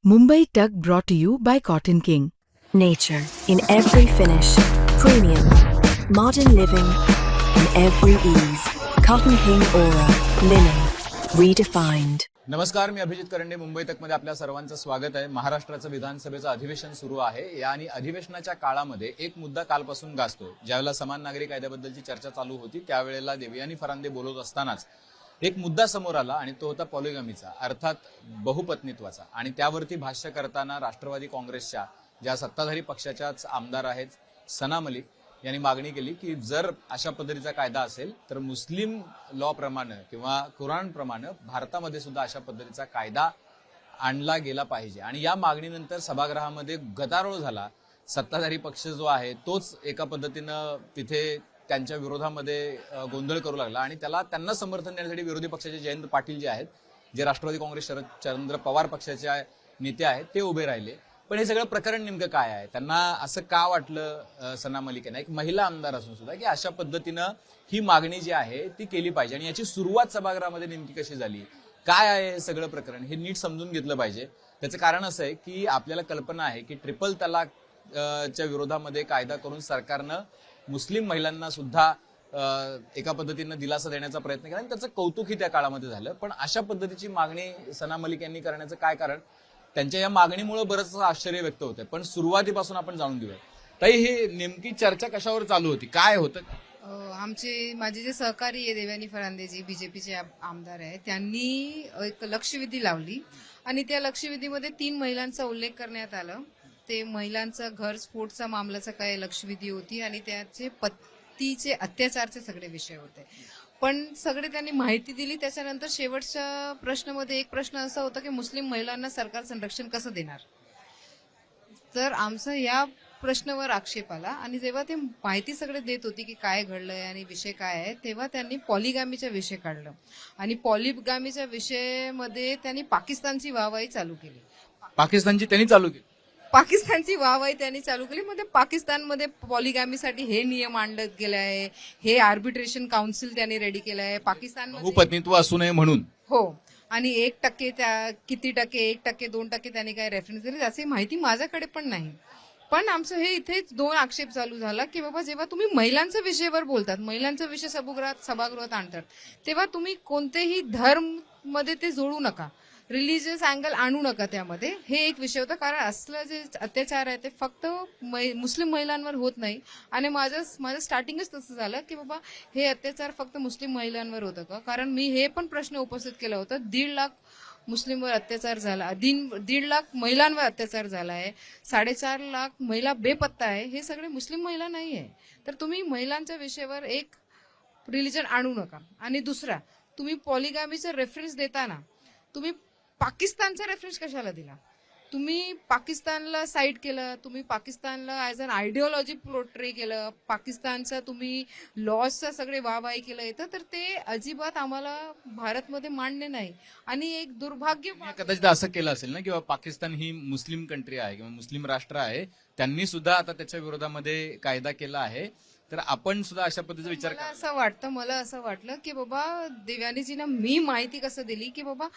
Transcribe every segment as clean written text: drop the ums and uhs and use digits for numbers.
Mumbai Tug brought to you by Cotton King. Nature in every finish, premium, modern living in every ease. Cotton King Aura, linen, redefined. नमस्कार, मी अभिजित करंडे. मुंबई तकमध्ये आपल्या सर्वांचं स्वागत आहे. महाराष्ट्राचं विधानसभेचं अधिवेशन सुरू आहे आणि अधिवेशनाच्या काळामध्ये एक मुद्दा कालपासून गाजतोय. ज्यावेळेला समान नागरी कायद्याबद्दलची चर्चा चालू होती त्यावेळेला देवयानी फरांदे बोलत असतानाच एक मुद्दा समोर आला आणि तो होता पॉलिगमीचा, अर्थात बहुपत्नीत्वाचा. आणि त्यावरती भाष्य करताना राष्ट्रवादी काँग्रेसच्या ज्या सत्ताधारी पक्षाच्याच आमदार आहेत सना मलिक यांनी मागणी केली की जर अशा पद्धतीचा कायदा असेल तर मुस्लिम लॉ प्रमाणे किंवा कुराण प्रमाणे भारतामध्ये सुद्धा अशा पद्धतीचा कायदा आणला गेला पाहिजे. आणि या मागणीनंतर सभागृहामध्ये गदारोळ झाला. सत्ताधारी पक्ष जो आहे तोच एका पद्धतीनं तिथे त्यांच्या विरोधामध्ये गोंधळ करू लागला आणि त्यांना समर्थन देण्यासाठी विरोधी पक्षाचे जयंत पाटील जे आहेत, जे राष्ट्रवादी काँग्रेस शरदचंद्र पवार पक्षाचे नेते आहेत, ते उभे राहिले. पण हे सगळं प्रकरण नेमकं काय आहे? त्यांना असं का वाटलं सना मलिक यांना, एक महिला आमदार असून सुद्धा, की अशा पद्धतीनं ही मागणी जी आहे ती केली पाहिजे? आणि याची सुरुवात सभागृहामध्ये नेमकी कशी झाली, काय आहे हे सगळं प्रकरण, हे नीट समजून घेतलं पाहिजे. त्याचं कारण असं आहे की आपल्याला कल्पना आहे की ट्रिपल तलाक च्या विरोधामध्ये कायदा करून सरकारनं मुस्लिम महिलांना सुद्धा एका पद्धतीनं दिलासा देण्याचा प्रयत्न केला आणि त्याचं कौतुकही त्या काळामध्ये झालं. पण अशा पद्धतीची मागणी सना मलिक यांनी करण्याचं काय कारण? त्यांच्या या मागणीमुळे बरंच आश्चर्य व्यक्त होतंय. पण सुरुवातीपासून आपण जाणून घेऊया. ताई, हे नेमकी चर्चा कशावर चालू होती, काय होतं? माझे जे सहकारी आहे देवयानी फरांदेजी, बीजेपीचे आमदार आहे, त्यांनी एक लक्षवेधी लावली आणि त्या लक्षवेधीमध्ये 3 महिलांचा उल्लेख करण्यात आला. ते महिलांचा घर स्फोटचा मामल्याचा काय लक्षवेधी होती आणि त्याचे पतीचे अत्याचारचे सगळे विषय होते. पण सगळे त्यांनी माहिती दिली. त्याच्यानंतर शेवटच्या प्रश्नामध्ये एक प्रश्न असा होता की मुस्लिम महिलांना सरकार संरक्षण कसं देणार. तर आमचा या प्रश्नावर आक्षेप आला आणि जेव्हा ते माहिती सगळे देत होती की काय घडलंय आणि विषय काय आहे, तेव्हा त्यांनी पॉलिगामीचा विषय काढला आणि पॉलिगामीच्या विषयामध्ये त्यांनी पाकिस्तानची वाहवाही चालू केली. पाकिस्तानची त्यांनी चालू केली. मध्ये पाकिस्तानमध्ये पॉलिगामीसाठी हे नियम आणण्यात गेले आहे. हे आर्बिट्रेशन काउन्सिल त्यांनी रेडी केलं आहे पाकिस्तान. बहुपत्नीत्व असू नये म्हणून. हो. आणि 1% त्या किती टक्के, 1%, 2% त्यांनी काय रेफरन्स दिले त्याची माहिती माझ्याकडे पण नाही. पण आमचं हे इथेच 2 आक्षेप चालू झाला की बाबा जेव्हा तुम्ही महिलांच्या विषयावर बोलतात, महिलांचा विषय सभागृहात आणतात, तेव्हा तुम्ही कोणतेही धर्म मध्ये ते जोडू नका, रिलिजियस अँगल आणू नका त्यामध्ये. हे एक विषय होता. कारण असलं जे अत्याचार आहे ते फक्त मुस्लिम महिलांवर होत नाही. आणि माझं स्टार्टिंगच तसं झालं की बाबा हे अत्याचार फक्त मुस्लिम महिलांवर होतं का? कारण मी हे पण प्रश्न उपस्थित केला होता. 1.5 लाख मुस्लिमवर अत्याचार झाला, 1.5 लाख महिलांवर अत्याचार झाला आहे, 4.5 लाख महिला बेपत्ता आहे. हे सगळे मुस्लिम महिला नाही आहे. तर तुम्ही महिलांच्या विषयावर एक रिलिजन आणू नका. आणि दुसरा, तुम्ही पॉलिगामीचा रेफरन्स देताना तुम्ही पाकिस्तानचा रेफरन्स कशाला दिला? तुम्ही पाकिस्तानला साईड केलं, तुम्ही पाकिस्तानला ॲज अन आयडिओलॉजी पोर्ट्रे केलं, पाकिस्तानचा तुम्ही लॉजचा सगळे वाहवाही केलं येतं. तर ते अजिबात आम्हाला भारतमध्ये मान्य नाही. आणि एक दुर्भाग्य, कदाचित असं केलं असेल ना किंवा पाकिस्तान ही मुस्लिम कंट्री आहे किंवा मुस्लिम राष्ट्र आहे, त्यांनी सुद्धा आता त्याच्या विरोधामध्ये कायदा केला आहे, तर आपण सुद्धा अशा पद्धतीचा विचार करा. मला असं वाटलं की बाबा देवयानीजींना मी माहिती कसं दिली की बाबा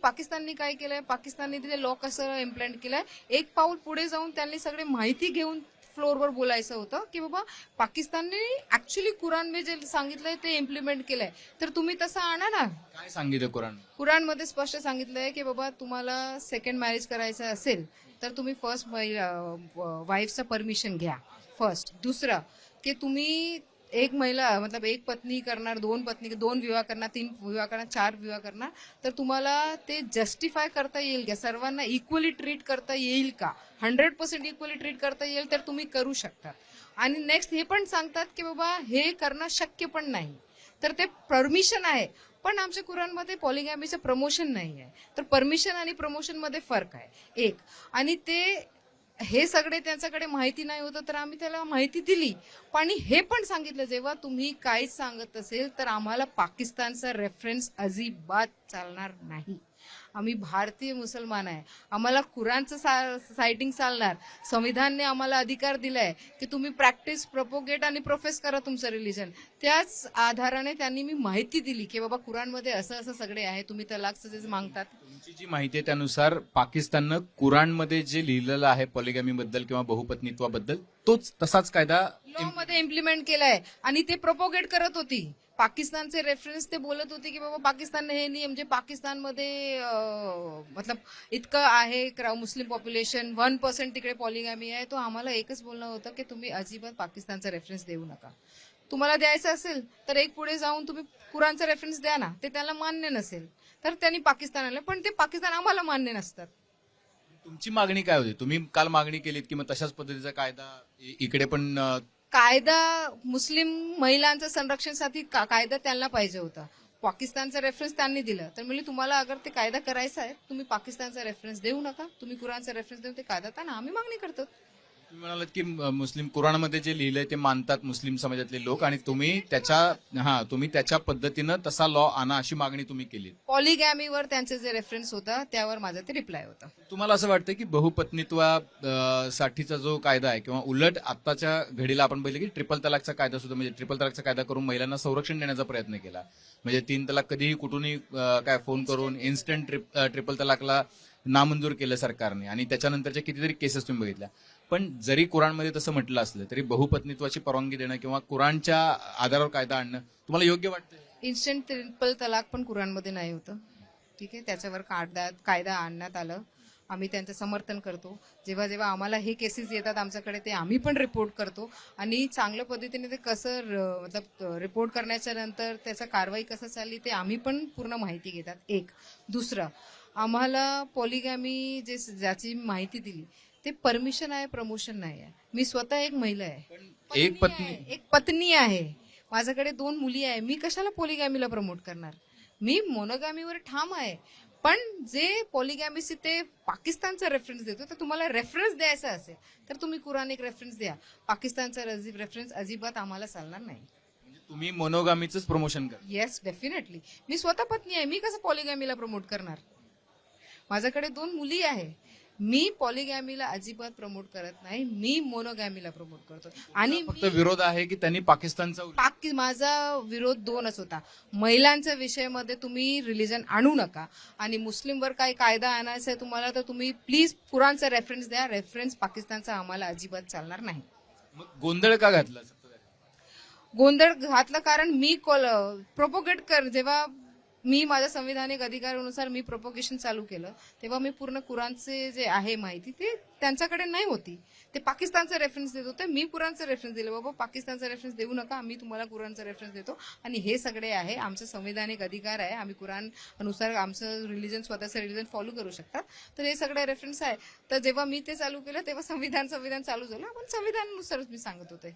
पाकिस्ताननी काय केलंय, पाकिस्तानने तिथे लॉ कसं इम्प्लिमेंट केलंय. एक पाऊल पुढे जाऊन त्यांनी सगळे माहिती घेऊन फ्लोअरवर बोलायचं होतं की बाबा पाकिस्तानने ऍक्च्युली कुराण जे सांगितलंय ते इम्प्लिमेंट केलंय, तर तुम्ही तसं आणा ना. काय सांगितलं कुराणमध्ये स्पष्ट सांगितलंय की बाबा तुम्हाला सेकंड मॅरेज करायचं असेल तर तुम्ही फर्स्ट वाईफचं परमिशन घ्या फर्स्ट. दुसरं की तुम्ही एक पत्नी करणार, 2 पत्नी, 2 विवाह करणार, 3 विवाह करणार, 4 विवाह करणार, तर तुम्हाला ते जस्टिफाय करता येईल का? सर्वांना इक्वली ट्रीट करता येईल का? 100% इक्वली ट्रीट करता येईल तर तुम्ही करू शकता. आणि नेक्स्ट हे पण सांगतात की बाबा हे करणं शक्य पण नाही, तर ते परमिशन आहे. पण आमच्या कुराणमध्ये पॉलिगॅमीचं प्रमोशन नाही आहे. तर परमिशन आणि प्रमोशन मध्ये फरक आहे एक. आणि ते हे सगळे त्यांच्याकडे माहिती नाही होतं तर आम्ही त्याला माहिती दिली. पण हे पण सांगितलं जेव्हा तुम्ही काहीच सांगत असेल तर आम्हाला पाकिस्तानचा रेफरन्स अजिबात चालणार नाही. आम्ही भारतीय मुसलमान आहे. आम्हाला कुराणचं सायटिंग चालणार. संविधानने आम्हाला अधिकार दिलाय की तुम्ही प्रॅक्टिस, प्रोपोगेट आणि प्रोफेस करा तुमचं रिलिजन. त्याच आधाराने त्यांनी मी माहिती दिली की बाबा कुराणमध्ये असं असं सगळे आहे, तुम्ही तलाकचं जे मागतात. तुमची जी माहिती आहे त्यानुसार पाकिस्ताननं कुराणमध्ये जे लिहिलेलं आहे पॉलिगॅमीबद्दल किंवा बहुपत्नीत्वाबद्दल तोच तसाच कायदा लॉ मध्ये इम्प्लिमेंट केलाय आणि ते प्रोपोगेट करत होती. पाकिस्तानचे रेफरन्स ते बोलत होते की बाबा पाकिस्तानने हे नियम, म्हणजे पाकिस्तानमध्ये मतलब इतकं आहे मुस्लिम पॉप्युलेशन, 1% तिकडे पॉलिगॅमी आहे. तो आम्हाला एकच बोलणं होतं की तुम्ही अजिबात पाकिस्तानचा रेफरन्स देऊ नका. तुम्हाला द्यायचं असेल तर एक पुढे जाऊन तुम्ही कुराणचा रेफरन्स द्या ना. ते त्याला मान्य नसेल तर त्यांनी पाकिस्तानाला, पण ते पाकिस्तान आम्हाला मान्य नसतात. तुमची मागणी काय होती? तुम्ही काल मागणी केलीत की मग तशाच पद्धतीचा कायदा इकडे पण कायदा मुस्लिम महिलांच्या संरक्षणासाठी कायदा त्यांना पाहिजे होता. पाकिस्तानचा रेफरन्स त्यांनी दिला. तर म्हणजे तुम्हाला अगर ते कायदा करायचा आहे तुम्ही पाकिस्तानचा रेफरन्स देऊ नका, तुम्ही कुराणचा रेफरन्स देऊन ते कायदा त्यांना आम्ही मागणी करतो. तुम्ही म्हणालात की मुस्लिम कुराणमध्ये जे लिहिलंय ते मानतात मुस्लिम समाजातले लोक आणि तुम्ही त्याच्या पद्धतीनं तसा लॉ आणा अशी मागणी तुम्ही केली. पॉलिगॅमीवर त्यांचे जे रेफरन्स होता त्यावर माझा ते रिप्लाय होता. तुम्हाला असं वाटतं की बहुपत्नीत्वासाठीचा जो कायदा आहे किंवा उलट आताच्या घडीला आपण पाहिलं की ट्रिपल तलाकचा कायदा सुद्धा, म्हणजे ट्रिपल तलाकचा कायदा करून महिलांना संरक्षण देण्याचा प्रयत्न केला. म्हणजे 3 तलाक कधीही कुठूनही काय फोन करून इन्स्टंट ट्रिपल तलाकला नामंजूर केलं सरकारने आणि त्याच्यानंतरच्या कितीतरी केसेस तुम्ही बघितल्या. पण जरी कुराणमध्ये तसं म्हटलं असलं तरी बहुपत्नीत्वाची परवानगी देणं किंवा कुराणच्या आधारावर कायदा आणणं तुम्हाला योग्य वाटतं? इन्स्टंट ट्रिपल तलाक पण कुराणमध्ये नाही होतं. ठीक आहे, त्याच्यावर कायदा आणण्यात आलं. आम्ही त्यांचं समर्थन करतो. जेव्हा जेव्हा आम्हाला हे केसेस येतात आमच्याकडे ते आम्ही पण रिपोर्ट करतो आणि चांगल्या पद्धतीने ते कसं मतलब रिपोर्ट करण्याच्या नंतर त्याचा कारवाई कसं चालली ते आम्ही पण पूर्ण माहिती घेतात. एक दुसरं, आम्हाला पॉलिगॅमी ज्याची माहिती दिली ते परमिशन आहे, प्रमोशन नाही आहे. मी स्वतः एक महिला आहे, एक पत्नी आहे, माझ्याकडे 2 मुली आहे. मी कशाला पॉलिगॅमीला प्रमोट करणार? मी मोनोगॅमीवर ठाम आहे. पण जे पॉलिगॅमीशी ते पाकिस्तानचा रेफरन्स देतो, तर तुम्हाला रेफरन्स द्यायचा असेल तर तुम्ही कुराणिक रेफरन्स द्या. पाकिस्तानचा रेफरन्स अजिबात आम्हाला चालणार नाही. तुम्ही मोनोगामीच प्रमोशन करा? Yes, definitely. मी स्वतः पत्नी आहे, मी कसं पॉलिगॅमीला प्रमोट करणार? माझ्याकडे 2 मुली आहे. मी पॉलिगॅमीला अजिबात प्रमोट करत नाही, मी मोनोगॅमीला प्रमोट करतो. आणि फक्त विरोध आहे की त्यांनी पाकिस्तानचा माझा विरोध 2च होता. महिलांच्या विषयामध्ये तुम्ही रिलिजन आणू नका आणि मुस्लिमवर काही कायदा आणायचा आहे तुम्हाला तर तुम्ही प्लीज कुराणचा रेफरन्स द्या. रेफरन्स पाकिस्तानचा आम्हाला अजिबात चालणार नाही. मग गोंधळ का घातला? गोंधळ घातला कारण मी प्रोपोगेट जेव्हा मी माझ्या संविधानिक अधिकारानुसार मी प्रोपोगेशन चालू केलं तेव्हा मी पूर्ण कुराणचे जे आहे माहिती ते त्यांच्याकडे नाही होती. ते पाकिस्तानचा रेफरन्स देत होते. मी कुराणचा रेफरन्स दिला, बाबा पाकिस्तानचा रेफरन्स देऊ नका, आम्ही तुम्हाला कुराणचा रेफरन्स देतो आणि हे सगळे आहे आमचा संविधानिक अधिकार आहे. आम्ही कुराण अनुसार आमचं रिलिजन, स्वतःचं रिलिजन फॉलो करू शकतात. तर हे सगळे रेफरन्स आहे. तर जेव्हा मी ते चालू केलं तेव्हा संविधान चालू झालं. पण संविधानानुसारच मी सांगत होते.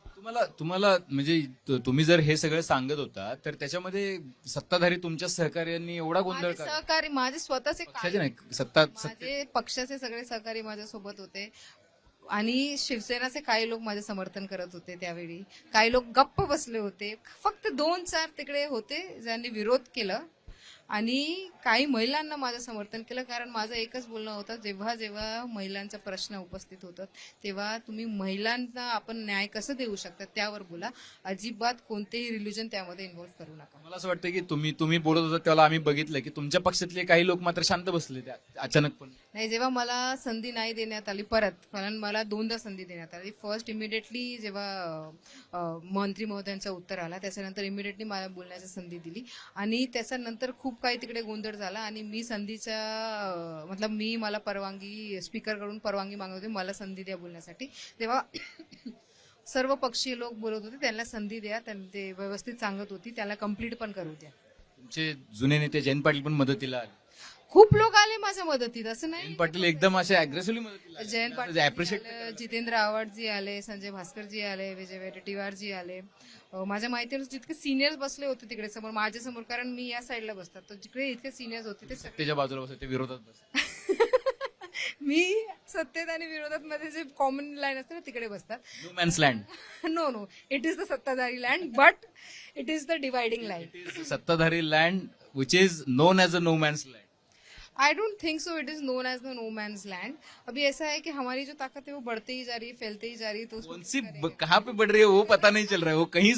तुम्हाला म्हणजे तुम्ही जर हे सगळं सांगत होता तर त्याच्यामध्ये सत्ताधारी तुमच्या सहकार्यांनी एवढा गोंधळ का? सहकारी माझे स्वतःचे पक्षाचे नाही, माझे पक्षाचे सगळे सहकारी माझ्यासोबत होते आणि शिवसेनाचे काही लोक माझे समर्थन करत होते. त्यावेळी काही लोक गप्प बसले होते. फक्त 2-4 तिकडे होते ज्यांनी विरोध केलं आणि काही महिलांना माझं समर्थन केलं. कारण माझं एकच बोलणं होतं, जेव्हा जेव्हा महिलांचा प्रश्न उपस्थित होतात तेव्हा तुम्ही महिलांना आपण न्याय कसं देऊ शकता त्यावर बोला. अजिबात कोणतेही रिलिजन त्यामध्ये इन्व्हॉल्व्ह करू नका. मला असं वाटतं की तुम्ही बोलत होता तेव्हा आम्ही बघितलं की तुमच्या पक्षातले काही लोक मात्र शांत बसले त्या अचानकपणे. नाही, जेव्हा मला संधी नाही देण्यात आली परत, कारण मला 2दा संधी देण्यात आली. फर्स्ट इमिडिएटली जेव्हा मंत्री महोदयांचा उत्तर आला त्याच्यानंतर इमिडिएटली मला बोलण्याची संधी दिली आणि त्याच्यानंतर खूप काही तिकडे गोंधळ झाला आणि मी संधीच्या मतलब मी मला परवानगी स्पीकरकडून परवानगी मागत होते मला संधी द्या बोलण्यासाठी. तेव्हा सर्व पक्षीय लोक बोलत होते त्यांना संधी द्या, ते व्यवस्थित सांगत होती, त्याला कंप्लीट पण करू द्या. तुमचे जुने नेते जयंत पाटील पण मदतीला आले. खूप लोक आले माझ्या मदतीत, असं नाही. जयंत पाटील एकदम असे अग्रेसिव्हली मदतीला. जयंत पाटील, जितेंद्र आव्हाडजी आले, संजय भास्करजी आले, विजय वडेट्टीवारजी आले. माझ्या माहितीनुसार जितके सिनियर्स बसले होते तिकडे समोर माझ्या समोर, कारण मी या साईडला बसतात, तर जिकडे इतके सिनियर्स होते ते सत्तेच्या बाजूला बसले, ते विरोधात बसले. मी सत्तेत आणि विरोधात मध्ये जे कॉमन लाईन असते ना तिकडे बसतात. No man's land. No, it is the सत्ताधारी land but it is the dividing line. सत्ताधारी land which is known as a no man's land. I don't think so, it is known as the no man's land. अभी ऐसा है कि हमारी जो ताकत है वो बढ़ती ही जा रही है, फैलते ही जा रही है, तो उसको कौन सी कहाँ पे बढ़ रही है वो पता नहीं चल रहा है, वो कहीं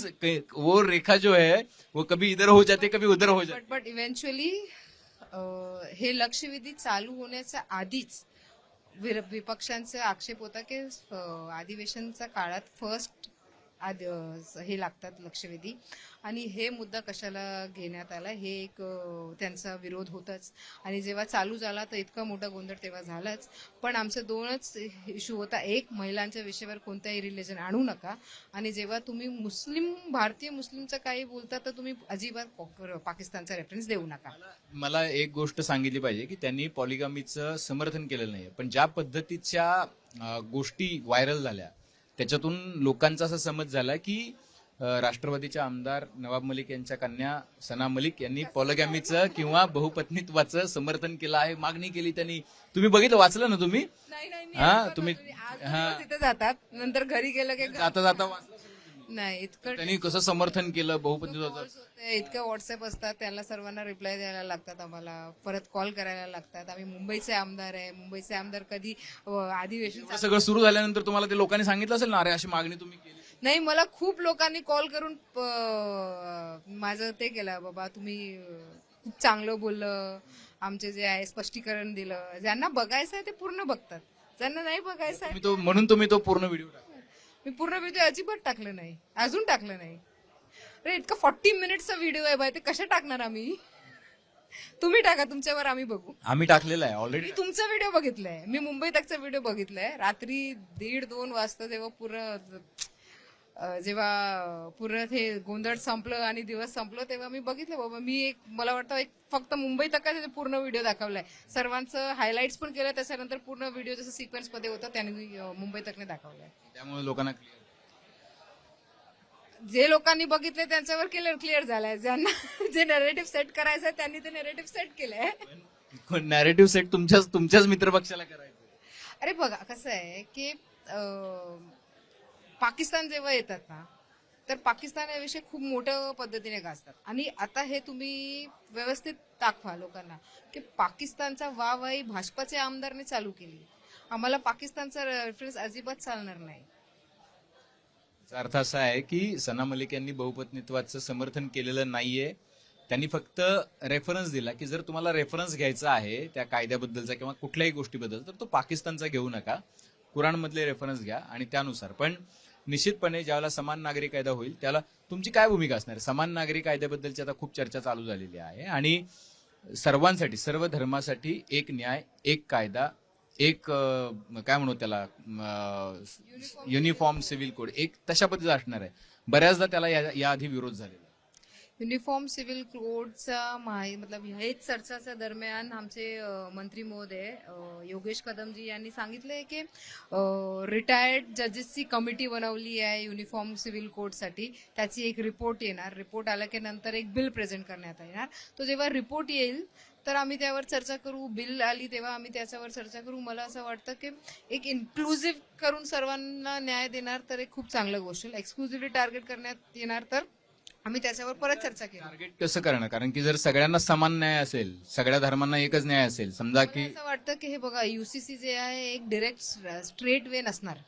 वो रेखा जो है वो कभी इधर हो जाते कभी उधर हो जाते। बट इव्हेंच्युअली हे लक्षवेधी चालू होण्याच्या आधीच विपक्षांचा आक्षेप होता की अधिवेशनच्या काळात फर्स्ट हे लागतात लक्षवेधी, आणि हे मुद्दा कशाला घेण्यात आला हे एक त्यांचा विरोध होताच, आणि जेव्हा चालू झाला तर इतका मोठा गोंधळ तेव्हा झालाच. पण आमचे दोनच इश्यू होता, एक महिलांच्या विषयावर कोणताही रिलेशन आणू नका, आणि जेव्हा तुम्ही भारतीय मुस्लिमचं काही बोलता तर तुम्ही अजिबात पाकिस्तानचा रेफरन्स देऊ नका. मला एक गोष्ट सांगितली पाहिजे की त्यांनी पॉलिगामीचं समर्थन केलेलं नाही, पण ज्या पद्धतीच्या गोष्टी व्हायरल झाल्या त्याच्यातून लोकांचा असा समज झाला की राष्ट्रवादीच्या आमदार नवाब मलिक यांच्या कन्या सना मलिक यांनी पॉलिगॅमीचं किंवा बहुपत्नीत्वाचं समर्थन केलं आहे, मागणी केली त्यांनी. तुम्ही बघितलं, वाचलं ना तुम्ही? हा, तुम्ही तिथे जातात, नंतर घरी गेलं की जाता जाता वाचलं नाही, इतकं त्यांनी कसं समर्थन केलं बहुपत्नीत्वाचं. इतके व्हॉट्सअप असतात, त्याला सर्वांना रिप्लाय द्यायला लागतात, आम्हाला परत कॉल करायला लागतात. आम्ही मुंबईचे आमदार आहे, मुंबईचे आमदार कधी अधिवेशन सगळं सुरू झाल्यानंतर तुम्हाला ते लोकांनी सांगितलं असेल ना, अरे अशी मागणी तुम्ही केली? नाही, मला खूप लोकांनी कॉल करून माझं ते केलं, बाबा तुम्ही खूप चांगलं बोललं, आमचे जे आहे स्पष्टीकरण दिलं. ज्यांना बघायचं आहे ते पूर्ण बघतात, ज्यांना नाही बघायचं आहे म्हणून तुम्ही तो पूर्ण व्हिडिओ टाकला. मी पूर्ण व्हिडिओ अजिबात टाकलं नाही, अजून टाकलं नाही. अरे इतका 40 मिनिटचा व्हिडिओ आहे बाय, ते कशा टाकणार आम्ही? तुम्ही टाका, तुमच्यावर आम्ही बघू. आम्ही टाकलेला आहे ऑलरेडी. मी तुमचा व्हिडिओ बघितलाय, मी मुंबई तकचा व्हिडिओ बघितलाय रात्री 1:30-2 वाजता, जेव्हा पूर्ण हे गोंधळ संपलं आणि दिवस संपलं तेव्हा मी बघितलं. बाबा मी मला वाटतं फक्त मुंबई तकाचा पूर्ण व्हिडिओ दाखवलाय, सर्वांचं हायलाइट्स पण केलं, त्याच्यानंतर पूर्ण व्हिडिओ जसं सिक्वेन्स मध्ये होतं त्यांनी मुंबई तकने दाखवलाय. त्यामुळे लोकांना जे लोकांनी बघितले त्यांच्यावर क्लिअर झालाय, ज्यांना जे नॅरेटिव्ह सेट करायचं त्यांनी ते नॅरेटिव्ह सेट केलंय. नॅरेटिव्ह सेट तुमच्याच मित्रपक्षाला करायचं. अरे बघा कसं आहे की पाकिस्तान जेव्हा येतात ना तर पाकिस्तान याविषयी खूप मोठ्या पद्धतीने गाजतात, आणि आता हे तुम्ही व्यवस्थित दाखवा लोकांना की पाकिस्तानचा वाहवाही भाजपाच्या आमदारने चालू केली. आम्हाला पाकिस्तानचा रेफरन्स अजिबात चालणार नाही. अर्थ असा आहे की सना मलिक यांनी बहुपत्नीत्वाचं समर्थन केलेलं नाहीये, त्यांनी फक्त रेफरन्स दिला की जर तुम्हाला रेफरन्स घ्यायचा आहे त्या कायद्याबद्दलचा किंवा कुठल्याही गोष्टीबद्दल तर तो पाकिस्तानचा घेऊ नका, कुराणमधले रेफरन्स घ्या आणि त्यानुसार. पण निश्चितपणे ज्यावेळेला समान नागरी कायदा होईल त्याला तुमची काय भूमिका असणार? समान नागरी कायद्याबद्दलची आता खूप चर्चा चालू झालेली आहे, आणि सर्वांसाठी, सर्व धर्मासाठी एक न्याय, एक कायदा, एक काय म्हणू त्याला युनिफॉर्म सिव्हिल कोड, एक तशा पद्धतीचा असणार आहे. बऱ्याचदा त्याला याआधी विरोध झालेला. युनिफॉर्म सिव्हिल कोडचा मतलब हेच चर्चाच्या दरम्यान आमचे मंत्री महोदय योगेश कदमजी यांनी सांगितलंय की रिटायर्ड जजेसची कमिटी बनवली आहे युनिफॉर्म सिव्हिल कोडसाठी. त्याची एक रिपोर्ट येणार, रिपोर्ट आला की नंतर एक बिल प्रेझेंट करण्यात येणार. तो जेव्हा रिपोर्ट येईल तर आम्ही त्यावर चर्चा करू, बिल आली तेव्हा आम्ही त्याच्यावर चर्चा करू. मला असं वाटतं की एक इन्क्लुझिव्ह करून सर्वांना न्याय देणार तर एक खूप चांगलं गोष्ट. एक्सक्लुझिव्हली टार्गेट करण्यात येणार तर आम्ही त्याच्यावर परत चर्चा केली. टार्गेट कसं करणार? कारण की जर सगळ्यांना समान न्याय असेल, सगळ्या धर्मांना एकच न्याय असेल, समजा की असं वाटतं की हे बघा UCC जे आहे एक डायरेक्ट स्ट्रेट वे नसणार,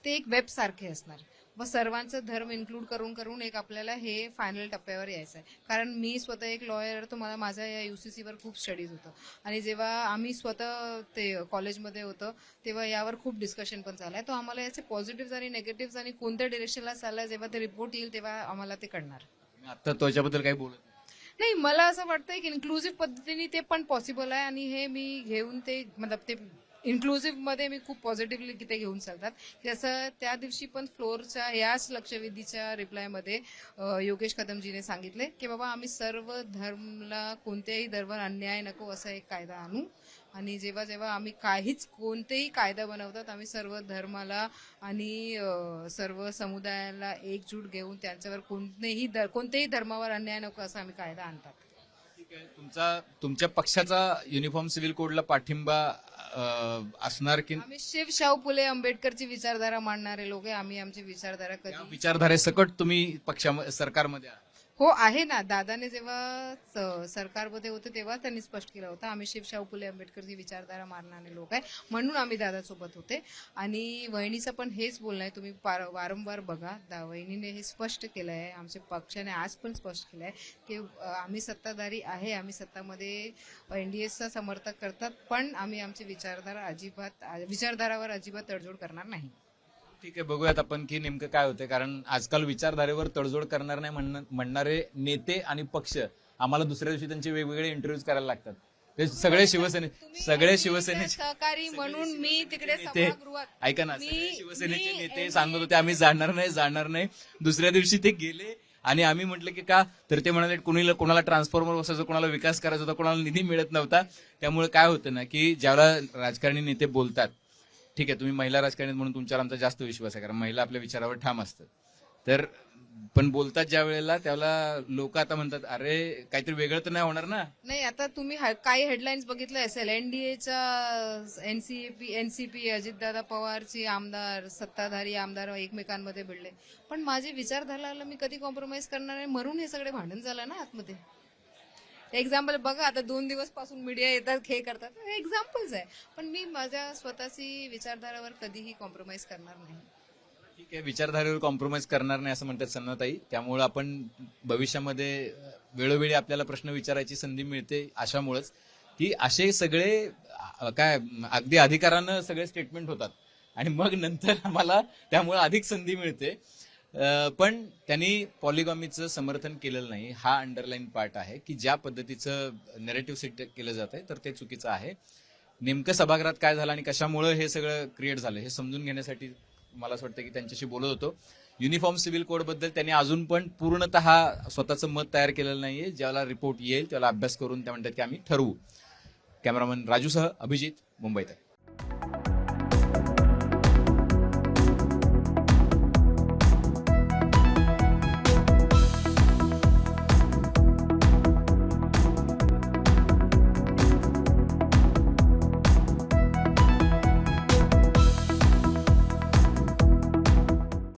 ते एक वेब सारखे असणार. मग सर्वांचा धर्म इन्क्लूड करून एक आपल्याला हे फायनल टप्प्यावर यायचं आहे. कारण मी स्वतः एक लॉयर, तर मला माझ्या या UCCवर खूप स्टडीज होतं, आणि जेव्हा आम्ही स्वतः ते कॉलेजमध्ये होतं तेव्हा यावर खूप डिस्कशन पण झालंय. तो आम्हाला याचे पॉझिटिव्ह आणि निगेटिव्ह आणि कोणत्या डिरेक्शनला चाललाय जेव्हा ते रिपोर्ट येईल तेव्हा आम्हाला ते कळणार. आता त्याच्याबद्दल काही बोलत नाही, मला असं वाटतंय की इन्क्लुझिव्ह पद्धतीने ते पण पॉसिबल आहे, आणि हे मी घेऊन ते मतलब ते इन्क्लुझिव्ह मध्ये मी खूप पॉझिटिव्हली ते घेऊन चालतात. जसं त्या दिवशी पण फ्लोअरच्या याच लक्षवेधीच्या रिप्लायमध्ये योगेश कदमजीने सांगितले की बाबा आम्ही सर्व धर्मला कोणत्याही धर्मावर अन्याय नको असा एक कायदा आणू, आणि जेव्हा जेव्हा आम्ही कोणतेही कायदा बनवतात आम्ही सर्व धर्माला आणि सर्व समुदायाला एकजूट घेऊन त्यांच्यावर कोणत्याही धर्मावर अन्याय नको असा आम्ही कायदा आणतात. तुमच्या पक्षाचा युनिफॉर्म सिव्हिल कोडला पाठिंबा असणार की? आम्ही शिव फुले आंबेडकरची विचारधारा मांडणारे लोक आहे. आम्ही आमची विचारधारा विचारधारेसकट तुम्ही सरकारमध्ये? हो आहे ना. दादाने जेव्हा सरकारमध्ये होते तेव्हा त्यांनी स्पष्ट केलं होतं आम्ही शिवशाहू फुले आंबेडकरची विचारधारा मानणारे लोक आहे म्हणून आम्ही दादासोबत होते. आणि वहिनीचं पण हेच बोलणं आहे, तुम्ही वारंवार बघा, वहिनीने हे स्पष्ट केलं आहे, आमच्या पक्षाने आज पण स्पष्ट केलं आहे की आम्ही सत्ताधारी आहे, आम्ही सत्तामध्ये NDAचा समर्थक करतात, पण आम्ही आमची विचारधारावर अजिबात तडजोड करणार नाही. ठीक आहे, बघूयात आपण की नेमकं काय होतंय, कारण आजकाल विचारधारेवर तडजोड करणार नाही म्हणणारे नेते आणि पक्ष आम्हाला दुसऱ्या दिवशी त्यांचे वेगवेगळे इंटरव्ह्यूज करायला लागतात. ते सगळे शिवसेनेचे सहकारी म्हणून मी तिकडे नेते, ऐका ना, सगळे शिवसेनेचे नेते सांगत होते आम्ही जाणार नाही. दुसऱ्या दिवशी ते गेले आणि आम्ही म्हटलं की का, तर ते म्हणाले कोणाला ट्रान्सफॉर्मर बसायचं, कोणाला विकास करायचा होता, कोणाला निधी मिळत नव्हता. त्यामुळे काय होतं ना की ज्यावेळेला राजकारणी नेते बोलतात, ठीक आहे तुम्ही महिला राजकारणी म्हणून तुमच्यावर आमचा जास्त विश्वास आहे, कारण महिला आपल्या विचारावर ठाम असतात, तर पण बोलतात ज्या वेळेला त्यावेळेला लोक आता म्हणतात अरे काहीतरी वेगळं तर नाही होणार ना. नाही, आता तुम्ही काही हेडलाईन्स बघितलं असेल, NDAच्या NCP अजितदादा पवारची आमदार, सत्ताधारी आमदार एकमेकांमध्ये भिडले, पण माझी विचारधाराला मी कधी कॉम्प्रोमाइज करणार नाही म्हणून हे सगळे भांडण झालं ना आतमध्ये. एक्झाम्पल बघा, आता 2 दिवस पासून मीडिया येतात, हे करतात, एक्झाम्पल्स आहे, पण मी माझ्या स्वतःची विचारधारावर कधीही कॉम्प्रोमाइज करणार नाही. ठीक आहे, विचारधारेवर कॉम्प्रोमाइज करणार नाही असं म्हणतात सन्नाताई, त्यामुळे आपण भविष्यामध्ये वेळोवेळी आपल्याला प्रश्न विचारायची संधी मिळते अशामुळेच की असे सगळे काय अगदी अधिकारानं सगळे स्टेटमेंट होतात आणि मग नंतर आम्हाला त्यामुळे अधिक संधी मिळते. पण त्यांनी पॉलिगॉमीचं समर्थन केलेलं नाही, हा अंडरलाईन पार्ट आहे की ज्या पद्धतीचं नॅरेटिव्ह सेट केलं जात आहे तर ते चुकीचं आहे. नेमकं सभागृहात काय झालं आणि कशामुळे हे सगळं क्रिएट झालं हे समजून घेण्यासाठी मला असं वाटतं की त्यांच्याशी बोलत होतो. युनिफॉर्म सिव्हिल कोड बद्दल त्यांनी अजून पण पूर्णतः स्वतःचं मत तयार केलेलं नाहीये. ज्याला रिपोर्ट येईल त्याला अभ्यास करून त्या म्हणतात की आम्ही ठरवू. कॅमेरामन राजूसह अभिजित, मुंबईत.